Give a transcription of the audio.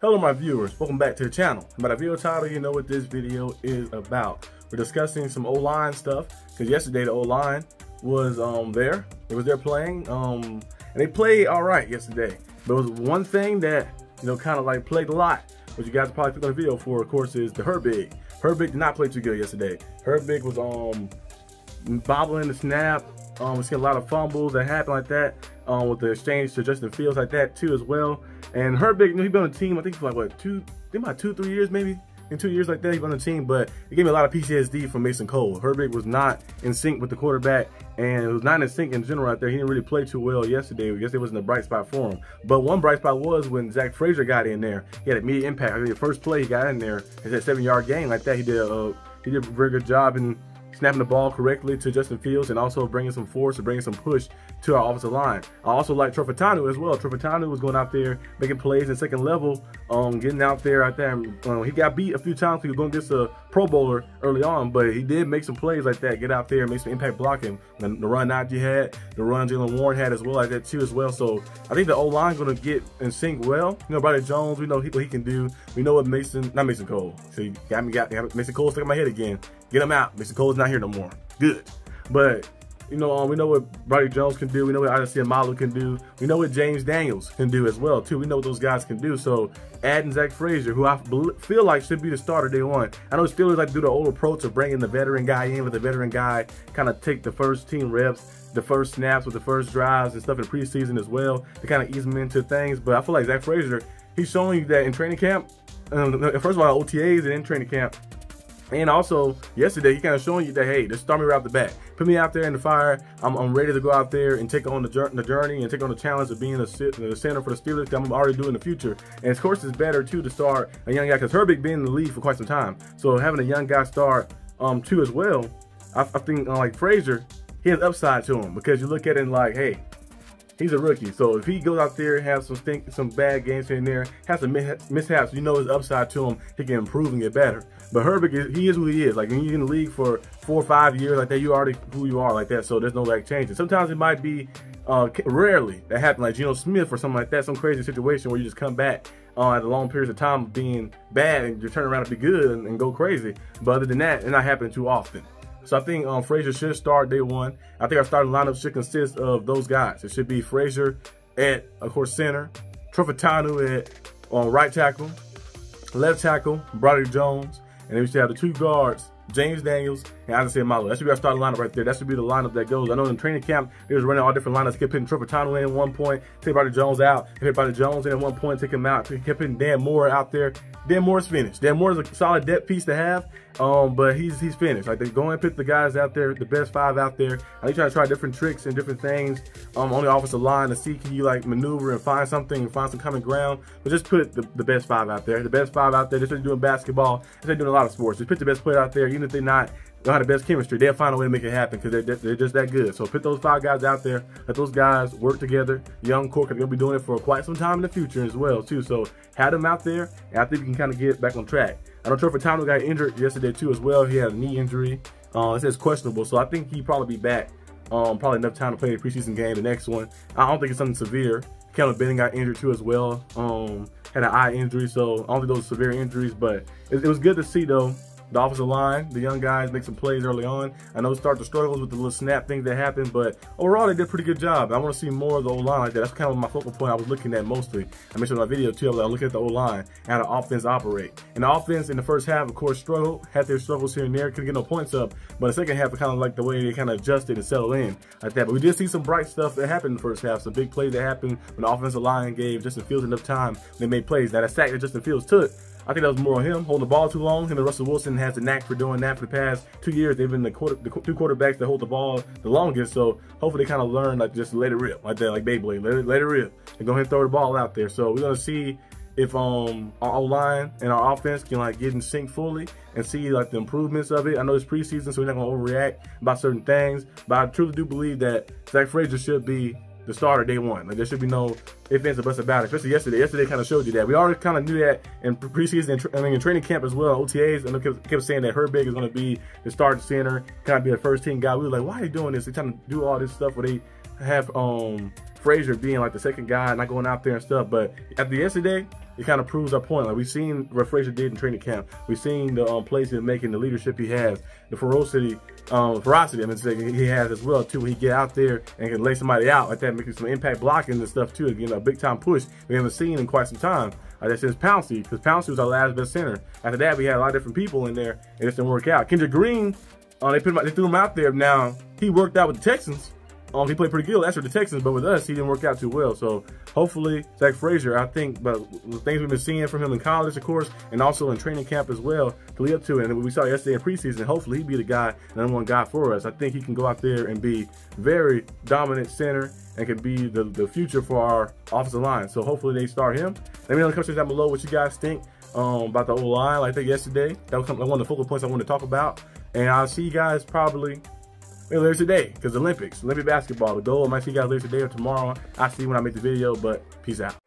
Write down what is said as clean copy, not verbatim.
Hello my viewers, welcome back to the channel. By the video title, you know what this video is about. We're discussing some O-line stuff, because yesterday the O-line was there. It was there playing, and they played alright yesterday. But it was one thing that, you know, kind of like plagued a lot, which you guys probably clicked on the video for, of course, is the Herbig. Herbig did not play too good yesterday. Herbig was bobbling the snap. We see a lot of fumbles that happen like that, with the exchange to Justin Fields like that too as well. And Herbig, you know, he's been on the team, I think for like what, 2-3 years maybe? In 2 years like that, he's been on the team, but it gave me a lot of PTSD from Mason Cole. Herbig was not in sync with the quarterback, and it was not in sync in general out there. He didn't really play too well yesterday. Yesterday wasn't a bright spot for him. But one bright spot was when Zach Frazier got in there. He had immediate impact. I think the first play he got in there, it's that 7-yard gain like that. He did a very good job in snapping the ball correctly to Justin Fields, and also bringing some force and bringing some push to our offensive line. I also like Fautanu as well. Fautanu was going out there making plays in second level, getting out there. He got beat a few times. He was going against a Pro Bowler early on, but he did make some plays like that. Get out there, make some impact blocking. The run Najee had, the run Jalen Warren had as well, like that too as well. So I think the O-line going to get in sync well. You know, Broderick Jones, we know what he can do. We know what not Mason Cole. So you got Mason Cole stuck in my head again. Get him out. Mason Cole's not here no more. Good. But, you know, we know what Broderick Jones can do. We know what Oline can do. We know what James Daniels can do as well, too. We know what those guys can do. So, adding Zach Frazier, who I feel like should be the starter day one. I know the Steelers like to do the old approach of bringing the veteran guy in, with the veteran guy kind of take the first team reps, the first snaps with the first drives and stuff in preseason as well, to kind of ease them into things. But I feel like Zach Frazier, he's showing you that in training camp, first of all, OTAs and in training camp, and also yesterday, he kind of showing you that, hey, just start me right off the bat. Put me out there in the fire. I'm ready to go out there and take on the journey and take on the challenge of being the center for the Steelers that I'm already doing in the future. And of course, it's better too to start a young guy, because Herbig been in the league for quite some time. So having a young guy start too as well, I think like Frazier, he has upside to him, because you look at it and like, hey, he's a rookie, so if he goes out there and has some bad games here and there, has some mishaps, you know his upside to him, he can improve and get better. But Herbig, he is who he is. Like, when you're in the league for 4 or 5 years like that, you already who you are like that, so there's no like changing. Sometimes it might be, rarely, that happen like Geno Smith or something like that, some crazy situation where you just come back at a long period of time of being bad and you turn around to be good and go crazy. But other than that, it's not happening too often. So I think Frazier should start day one. I think our starting lineup should consist of those guys. It should be Frazier at, of course, center, Fautanu at right tackle, left tackle, Broderick Jones, and then we should have the 2 guards, James Daniels and Oline. That should be our starting lineup right there. That should be the lineup that goes. I know in training camp, they was running all different lineups. Kept putting Fautanu in at one point, take Broderick Jones out, kept Broderick Jones in at one point, take him out, kept putting Dan Moore out there. Dan Moore's finished. Dan Moore is a solid depth piece to have, but he's finished. Like, they go and pick the guys out there, the best 5 out there. And they try to try different tricks and different things on the offensive line to see, can you like maneuver and find something and find some common ground. But just put the best 5 out there. The best 5 out there. Just like doing basketball, just like doing a lot of sports. Just put the best player out there, even if they're not don't have the best chemistry, they'll find a way to make it happen, because they're just that good. So put those 5 guys out there, let those guys work together. Young core, because they'll be doing it for quite some time in the future as well too. So have them out there, and I think we can kind of get back on track. I know Fautanu got injured yesterday too as well. He had a knee injury. It says questionable, so I think he'll probably be back. Probably enough time to play the preseason game, the next one. I don't think it's something severe. Kellen Benning got injured too as well. Had an eye injury, so I don't think those severe injuries, but it was good to see though. The offensive line, the young guys make some plays early on. I know start the struggles with the little snap things that happen, but overall they did a pretty good job. I want to see more of the O-line like that. That's kind of my focal point I was looking at mostly. I mentioned in my video too, I was looking at the O-line and how the offense operate. And the offense in the first half, of course, struggled, had their struggles here and there, couldn't get no points up. But the second half, kind of like the way they kind of adjusted and settled in like that. But we did see some bright stuff that happened in the first half, some big plays that happened when the offensive line gave Justin Fields enough time. They made plays. Now that sack that Justin Fields took, I think that was more on him holding the ball too long. Him and Russell Wilson has the knack for doing that for the past 2 years. They've been the 2 quarterbacks that hold the ball the longest. So hopefully they kind of learn, like, just let it rip like that, like Beyblade. Let it rip and go ahead and throw the ball out there. So we're gonna see if our O-line and our offense can like get in sync fully and see like the improvements of it. I know it's preseason, so we're not gonna overreact about certain things, but I truly do believe that Zach Frazier should be the starter day one. Like, there should be no ifs, ands, or buts about it. Especially yesterday. Yesterday kind of showed you that. We already kind of knew that in preseason, in training camp as well, OTAs, and they kept saying that Herbig is going to be the starting center, kind of be a first team guy. We were like, why are you doing this? They're trying to do all this stuff where they have Frazier being like the second guy, not going out there and stuff. But after yesterday, it kind of proves our point. Like, we've seen what Frazier did in training camp. We've seen the plays he's making, the leadership he has, the ferocity he has as well too. When he get out there and can lay somebody out like that, making some impact blocking and stuff too. You know, a big time push we haven't seen in quite some time. That's since Pouncey, because Pouncey was our last best center. After that, we had a lot of different people in there, and it just didn't work out. Kendrick Green, they threw him out there. Now he worked out with the Texans. He played pretty good. That's with the Texans, but with us, he didn't work out too well. So hopefully, Zach Frazier, I think, but the things we've been seeing from him in college, of course, and also in training camp as well, to lead up to it. And we saw yesterday in preseason, hopefully he'd be the guy, #1 guy for us. I think he can go out there and be very dominant center and can be the future for our offensive line. So hopefully they start him. Let me know in the comments down below what you guys think about the Oline. Like I think yesterday, that was one of the focal points I wanted to talk about. And I'll see you guys probably later today, because Olympic basketball, the goal. I might see you guys later today or tomorrow. I'll see you when I make the video, but peace out.